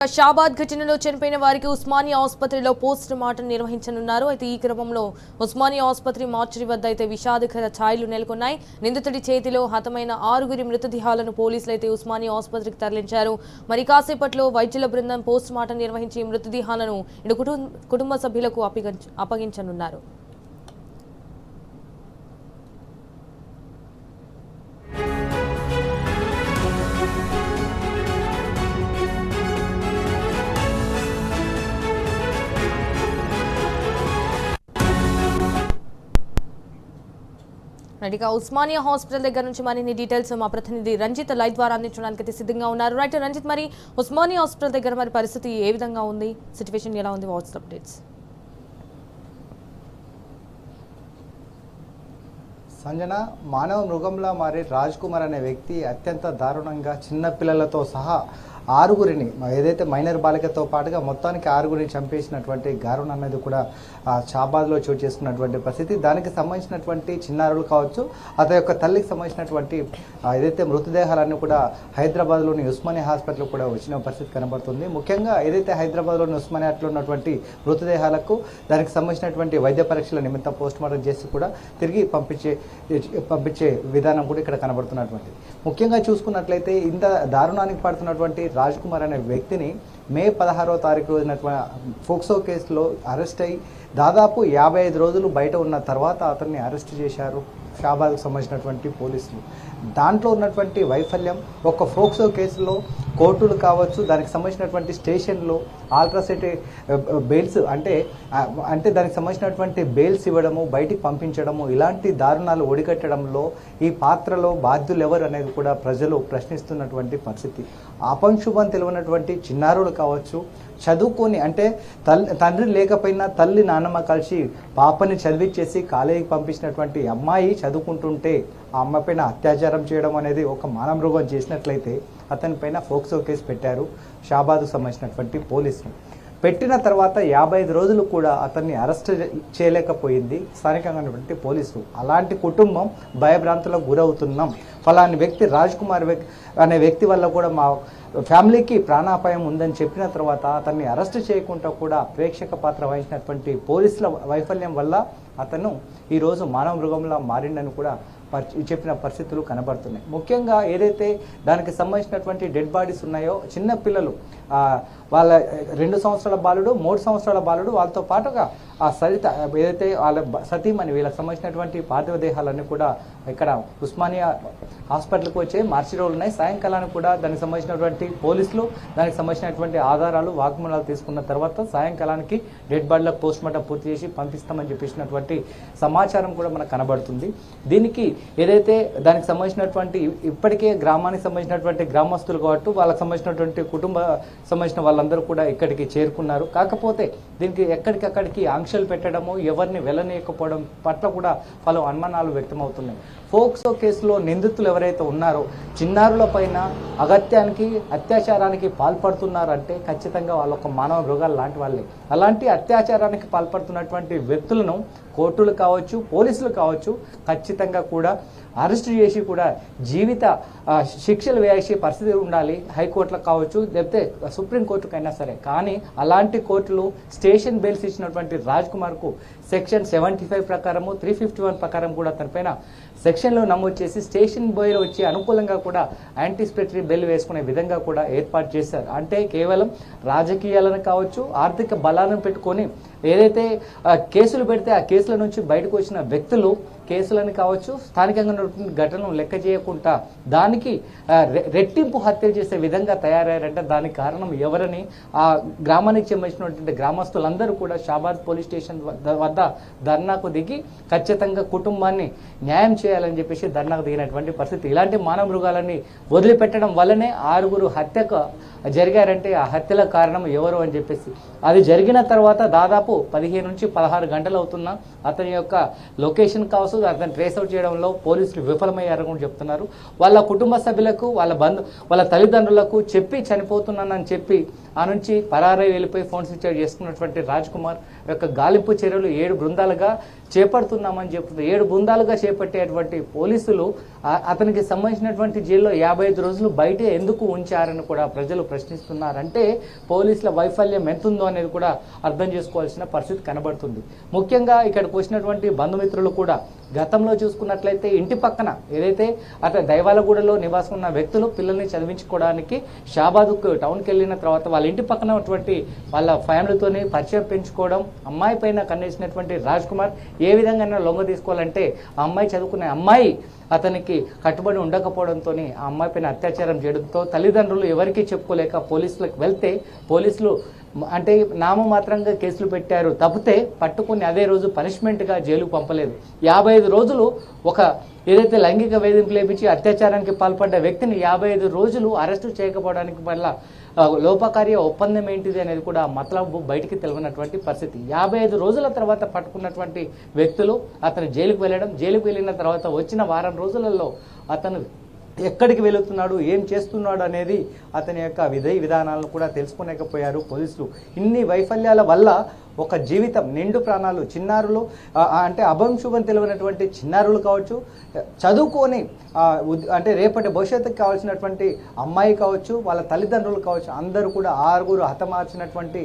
షాబాద్ ఘటనలో చనిపోయిన వారికి ఉస్మానియా ఆసుపత్రిలో పోస్ట్ మార్టం నిర్వహించనున్నారు. అయితే ఈ క్రమంలో ఉస్మానియా ఆసుపత్రి మార్చరీ వద్ద అయితే విషాదకర ఛాయలు నెలకొన్నాయి. నిందితుడి చేతిలో హతమైన 6 మృతదేహాలను పోలీసులు అయితే ఉస్మానియా ఆసుపత్రికి తరలించారు. మరి కాసేపట్లో వైద్యుల బృందం పోస్ట్ మార్టం నిర్వహించి మృతదేహాలను కుటుంబ సభ్యులకు అప్పగించనున్నారు. ఇక ఉస్మానియా హాస్పిటల్ దగ్గర నుంచి మరిన్ని డీటెయిల్స్ మా ప్రతినిధి రంజిత్ లైవ్ ద్వారా అందించడానికి సిద్ధంగా ఉన్నారు. రైట్ రంజిత్, మరి ఉస్మానియా హాస్పిటల్ దగ్గర మరి పరిస్థితి ఏ విధంగా ఉంది, సిచ్యువేషన్ ఎలా ఉంది, వాట్స్ అప్డేట్స్? సంజన, మానవ మృగంలా మారి రాజ్ కుమార్ అనే వ్యక్తి అత్యంత దారుణంగా చిన్న పిల్లలతో సహా 6 ఏదైతే మైనర్ బాలికతో పాటుగా మొత్తానికి 6 చంపేసినటువంటి దారుణం అనేది కూడా షాబాద్లో చోటు చేసుకున్నటువంటి పరిస్థితి. దానికి సంబంధించినటువంటి చిన్నారులు కావచ్చు, అతని యొక్క తల్లికి సంబంధించినటువంటి ఏదైతే మృతదేహాలన్నీ కూడా హైదరాబాద్లోని ఉస్మానియా హాస్పిటల్ కూడా వచ్చిన పరిస్థితి కనబడుతుంది. ముఖ్యంగా ఏదైతే హైదరాబాద్లోని ఉస్మానియాలో ఉన్నటువంటి మృతదేహాలకు దానికి సంబంధించినటువంటి వైద్య పరీక్షల నిమిత్తం పోస్ట్ మార్టం చేసి కూడా తిరిగి పంపించే విధానం కూడా ఇక్కడ కనబడుతున్నటువంటిది. ముఖ్యంగా చూసుకున్నట్లయితే ఇంత దారుణానికి పడుతున్నటువంటి రాజ్ కుమార్ అనే వ్యక్తిని మే 16వ తారీఖు రోజున ఫోక్సో కేసులో అరెస్ట్ అయ్యి దాదాపు 55 రోజులు బయట ఉన్న తర్వాత అతన్ని అరెస్ట్ చేశారు షాబాద్కు సంబంధించినటువంటి పోలీసులు. దాంట్లో ఉన్నటువంటి వైఫల్యం, ఒక ఫోక్సో కేసులో కోర్టులు కావచ్చు, దానికి సంబంధించినటువంటి స్టేషన్లో ఆల్ట్రాసెట్ బెయిల్స్ అంటే దానికి సంబంధించినటువంటి బెయిల్స్ ఇవ్వడము, బయటికి పంపించడము, ఇలాంటి దారుణాలు ఒడిగట్టడంలో ఈ పాత్రలో బాధ్యులు ఎవరు అనేది కూడా ప్రజలు ప్రశ్నిస్తున్నటువంటి పరిస్థితి. అపంశుభం తెలియనటువంటి చిన్నారులు కావచ్చు, చదువుకొని అంటే తండ్రి లేకపోయినా తల్లి నాన్నమ్మ కలిసి పాపని చదివిచ్చేసి కాలేజీకి పంపించినటువంటి అమ్మాయి చదువుకుంటుంటే ఆ అమ్మ పైన అత్యాచారం చేయడం అనేది ఒక మానమృగం చేసినట్లయితే అతని పైన ఫోక్సో కేసు పెట్టారు షాబాద్కు సంబంధించినటువంటి పోలీసులు. పెట్టిన తర్వాత 55 రోజులు కూడా అతన్ని అరెస్ట్ చేయలేకపోయింది స్థానికంగా ఉన్నటువంటి పోలీసులు. అలాంటి కుటుంబం భయభ్రాంతులకు గురవుతున్నాం, ఫలాని వ్యక్తి రాజ్ కుమార్ అనే వ్యక్తి వల్ల కూడా మా ఫ్యామిలీకి ప్రాణాపాయం ఉందని చెప్పిన తర్వాత అతన్ని అరెస్ట్ చేయకుండా కూడా ప్రేక్షక పాత్ర వహించినటువంటి పోలీసుల వైఫల్యం వల్ల అతను ఈరోజు మానవ మృగంలా మారిండని కూడా చెప్పిన పరిస్థితులు కనబడుతున్నాయి. ముఖ్యంగా ఏదైతే దానికి సంబంధించినటువంటి డెడ్ బాడీస్ ఉన్నాయో, చిన్న పిల్లలు వాళ్ళ 2 సంవత్సరాల బాలుడు, 3 సంవత్సరాల బాలుడు, వాళ్ళతో పాటుగా ఆ సరిత ఏదైతే వాళ్ళ సతీమణి, వీళ్ళకి సంబంధించినటువంటి పార్థివ దేహాలన్నీ కూడా ఇక్కడ ఉస్మానియా హాస్పిటల్కి వచ్చే మార్చిలో ఉన్నాయి. సాయంకాలానికి కూడా దానికి సంబంధించినటువంటి పోలీసులు దానికి సంబంధించినటువంటి ఆధారాలు, వాగ్మూలాలు తీసుకున్న తర్వాత సాయంకాలానికి డెడ్ బాడీలకు పోస్ట్ మార్టం పూర్తి చేసి పంపిస్తామని చెప్పేసినటువంటి సమాచారం కూడా మనకు కనబడుతుంది. దీనికి ఏదైతే దానికి సంబంధించినటువంటి ఇప్పటికే గ్రామానికి సంబంధించినటువంటి గ్రామస్తులు కాబట్టి వాళ్ళకి సంబంధించినటువంటి కుటుంబ సంబంధించిన వాళ్ళందరూ కూడా ఇక్కడికి చేరుకున్నారు. కాకపోతే దీనికి ఎక్కడికక్కడికి ఆంక్షలు పెట్టడము, ఎవరిని వెళ్ళనీయకపోవడం పట్ల కూడా పలు అనుమానాలు వ్యక్తమవుతున్నాయి. ఫోక్సో కేసులో నిందితులు ఎవరైతే ఉన్నారో చిన్నారుల పైన అత్యాచారానికి పాల్పడుతున్నారంటే ఖచ్చితంగా వాళ్ళ ఒక మానవ మృగాలు లాంటి వాళ్ళే. అలాంటి అత్యాచారానికి పాల్పడుతున్నటువంటి వ్యక్తులను కోర్టులు కావచ్చు, పోలీసులు కావచ్చు ఖచ్చితంగా కూడా అరెస్ట్ చేసి కూడా జీవిత శిక్షలు వేసే పరిస్థితి ఉండాలి. హైకోర్టులకు కావచ్చు, లేకపోతే సుప్రీంకోర్టుకైనా సరే. కానీ అలాంటి కోర్టులు స్టేషన్ బెయిల్స్ ఇచ్చినటువంటి రాజ్ కుమార్కు సెక్షన్ 75 ప్రకారము, 351 ప్రకారం కూడా అతనిపైన సెక్షన్లో నమోదు చేసి స్టేషన్ బెయిల్ వచ్చి అనుకూలంగా కూడా యాంటిసిపేటరీ బెయిల్ వేసుకునే విధంగా కూడా ఏర్పాటు చేశారు. అంటే కేవలం రాజకీయాలను కావచ్చు, ఆర్థిక బలాలను పెట్టుకొని ఏదైతే కేసులు పెడితే ఆ కేసుల నుంచి బయటకు వచ్చిన వ్యక్తులు కేసులను కావచ్చు, స్థానికంగా ఉన్నటువంటి ఘటనలు లెక్క చేయకుండా దానికి రెట్టింపు హత్యలు చేసే విధంగా తయారయ్యారంటే దానికి కారణం ఎవరని ఆ గ్రామానికి సంబంధించినటువంటి గ్రామస్తులందరూ కూడా షాబాద్ పోలీస్ స్టేషన్ వద్ద ధర్నాకు దిగి ఖచ్చితంగా కుటుంబాన్ని న్యాయం చేయాలని చెప్పేసి ధర్నాకు దిగినటువంటి పరిస్థితి. ఇలాంటి మానవ మృగాలని వదిలిపెట్టడం వల్లనే 6 హత్యకు జరిగారంటే ఆ హత్యల కారణం ఎవరు అని చెప్పేసి అది జరిగిన తర్వాత దాదాపు 15 నుంచి 16 గంటలు అవుతున్నా అతని యొక్క లొకేషన్ కావచ్చు, అతను ట్రేస్ అవుట్ చేయడంలో పోలీసులు విఫలమయ్యారని కూడా చెప్తున్నారు. వాళ్ళ కుటుంబ సభ్యులకు, వాళ్ళ తల్లిదండ్రులకు చెప్పి చనిపోతున్నానని చెప్పి ఆ నుంచి పరారై వెళ్ళిపోయి ఫోన్ స్విచ్ ఆఫ్ చేసుకున్నటువంటి రాజ్ కుమార్ యొక్క గాలింపు చర్యలు 7 బృందాలుగా చేపడుతున్నామని చెప్తుంది. 7 బృందాలుగా చేపట్టేటువంటి పోలీసులు అతనికి సంబంధించినటువంటి జైల్లో 55 రోజులు బయటే ఎందుకు ఉంచారని కూడా ప్రజలు ప్రశ్నిస్తున్నారంటే పోలీసుల వైఫల్యం ఎంతుందో అనేది కూడా అర్థం చేసుకోవాల్సిన పరిస్థితి కనబడుతుంది. ముఖ్యంగా ఇక్కడికి వచ్చినటువంటి బంధుమిత్రులు కూడా గతంలో చూసుకున్నట్లయితే ఇంటి పక్కన ఏదైతే అతను దైవాలగూడలో నివాసం ఉన్న వ్యక్తులు పిల్లల్ని చదివించుకోవడానికి షాబాద్కు టౌన్కి వెళ్ళిన తర్వాత వాళ్ళ ఇంటి పక్కన ఉన్నటువంటి వాళ్ళ ఫ్యామిలీతోని పరిచయం పెంచుకోవడం, అమ్మాయి పైన కన్నేసినటువంటి రాజ్ కుమార్ ఏ విధంగా లొంగ తీసుకోవాలంటే ఆ అమ్మాయి చదువుకునే అమ్మాయి అతనికి కట్టుబడి ఉండకపోవడంతో ఆ అమ్మాయి పైన అత్యాచారం చేయడంతో తల్లిదండ్రులు ఎవరికీ చెప్పుకోలేక పోలీసులకు వెళ్తే పోలీసులు అంటే నామమాత్రంగా కేసులు పెట్టారు తప్పితే పట్టుకుని అదే రోజు పనిష్మెంట్గా జైలుకు పంపలేదు. 55 రోజులు ఒక ఏదైతే లైంగిక వేధింపులు లేపించి అత్యాచారానికి పాల్పడ్డ వ్యక్తిని 55 రోజులు అరెస్టు చేయకపోవడానికి వల్ల లోపకార్య ఒప్పందం ఏంటిది అనేది కూడా మతలబు బయటికి తెలియనటువంటి పరిస్థితి. 55 రోజుల తర్వాత పట్టుకున్నటువంటి వ్యక్తులు అతను జైలుకు వెళ్ళిన తర్వాత వచ్చిన వారం రోజులలో అతను ఎక్కడికి వెళుతున్నాడు, ఏం చేస్తున్నాడు అనేది అతని యొక్క విధానాలను కూడా తెలుసుకోలేకపోయారు పోలీసులు. ఇన్ని వైఫల్యాల వల్ల ఒక జీవితం నిండు ప్రాణాలు చిన్నారులు అంటే అభంశుభం తెలియనటువంటి చిన్నారులు కావచ్చు, చదువుకొని అంటే రేపటి భవిష్యత్తుకు కావాల్సినటువంటి అమ్మాయి కావచ్చు, వాళ్ళ తల్లిదండ్రులు కావచ్చు, అందరూ కూడా 6 హతమార్చినటువంటి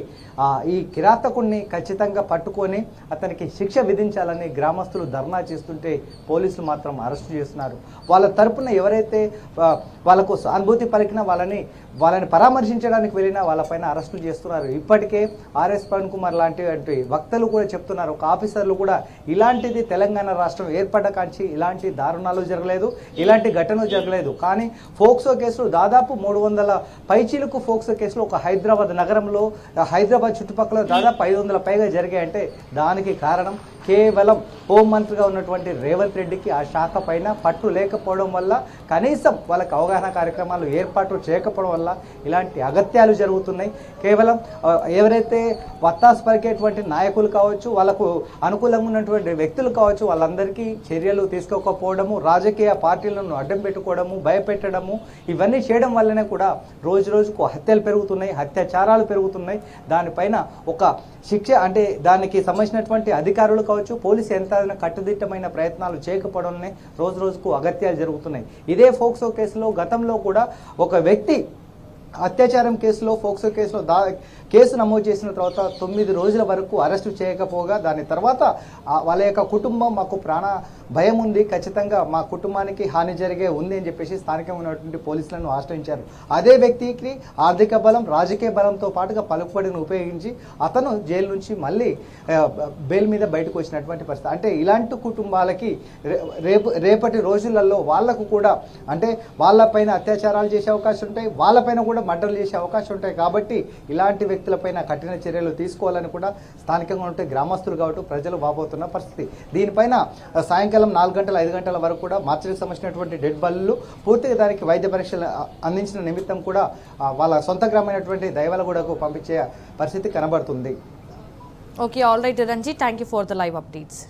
ఈ కిరాతకుడిని ఖచ్చితంగా పట్టుకొని అతనికి శిక్ష విధించాలని గ్రామస్తులు ధర్నా చేస్తుంటే పోలీసులు మాత్రం అరెస్టు చేస్తున్నారు. వాళ్ళ తరపున ఎవరైతే వాళ్ళకు సానుభూతి పలికిన వాళ్ళని పరామర్శించడానికి వెళ్ళినా వాళ్ళపైన అరెస్టులు చేస్తున్నారు. ఇప్పటికే ఆర్ఎస్ పవన్ కుమార్ లాంటి వక్తలు కూడా చెప్తున్నారు, ఒక ఆఫీసర్లు కూడా ఇలాంటిది తెలంగాణ రాష్ట్రం ఏర్పడ్డ కాంచి ఇలాంటి దారుణాలు జరగలేదు, ఇలాంటి ఘటనలు జరగలేదు. కానీ ఫోక్సో కేసులు దాదాపు 300 పైచీలకు ఫోక్సో కేసులు ఒక హైదరాబాద్ నగరంలో, హైదరాబాద్ చుట్టుపక్కల దాదాపు 500 పైగా జరిగాయంటే దానికి కారణం కేవలం హోంమంత్రిగా ఉన్నటువంటి రేవంత్ రెడ్డికి ఆ శాఖ పైన పట్టు లేకపోవడం వల్ల, కనీసం వాళ్ళకి అవగాహన కార్యక్రమాలు ఏర్పాటు చేయకపోవడం వల్ల ఇలాంటి అగత్యాలు జరుగుతున్నాయి. కేవలం ఎవరైతే వత్తాసు పలికేటువంటి నాయకులు కావచ్చు, వాళ్ళకు అనుకూలంగా ఉన్నటువంటి వ్యక్తులు కావచ్చు, వాళ్ళందరికీ చర్యలు తీసుకోకపోవడము, రాజకీయ పార్టీలను అడ్డం పెట్టుకోవడము, భయపెట్టడము, ఇవన్నీ చేయడం వల్లనే కూడా రోజు రోజుకు హత్యలు పెరుగుతున్నాయి, అత్యాచారాలు పెరుగుతున్నాయి. దానిపైన ఒక శిక్ష అంటే దానికి సంబంధించినటువంటి అధికారులు కావచ్చు, పోలీసు యంత్రాంగ కట్టుదిట్టమైన ప్రయత్నాలు చేయకపోవడంలో రోజు రోజుకు అగత్యాలు జరుగుతున్నాయి. ఇదే ఫోక్సో కేసులో గతంలో కూడా ఒక వ్యక్తి అత్యాచారం కేసులో ఫోక్సో కేసులో కేసు నమోదు చేసిన తర్వాత 9 రోజుల వరకు అరెస్టు చేయకపోగా దాని తర్వాత వాళ్ళ యొక్క కుటుంబం మాకు ప్రాణ భయం ఉంది, ఖచ్చితంగా మా కుటుంబానికి హాని జరిగే ఉంది అని చెప్పేసి స్థానికంగా ఉన్నటువంటి పోలీసులను ఆశ్రయించారు. అదే వ్యక్తికి ఆర్థిక బలం, రాజకీయ బలంతో పాటుగా పలుకుబడిని ఉపయోగించి అతను జైలు నుంచి మళ్ళీ బెయిల్ మీద బయటకు వచ్చినటువంటి పరిస్థితి. అంటే ఇలాంటి కుటుంబాలకి రేపటి రోజులలో వాళ్లకు కూడా అంటే వాళ్ళపైన అత్యాచారాలు చేసే అవకాశం ఉంటాయి, వాళ్ళపైన కూడా మర్డర్లు చేసే అవకాశం ఉంటాయి. కాబట్టి ఇలాంటి వ్యక్తులపైన కఠిన చర్యలు తీసుకోవాలని కూడా స్థానికంగా ఉంటే గ్రామస్తులు కాబట్టి ప్రజలు వాపోతున్న పరిస్థితి. దీనిపైన సాయంకాలం 4 గంటల 5 గంటల వరకు కూడా మార్చికి సంబంధించినటువంటి డెడ్ బాడీలు పూర్తిగా దానికి వైద్య పరీక్షలు అందించిన నిమిత్తం కూడా వాళ్ళ సొంత గ్రామైనటువంటి దైవాలగూడకు పంపించే పరిస్థితి కనబడుతుంది. Okay, all right Ranji, thank you for the live updates.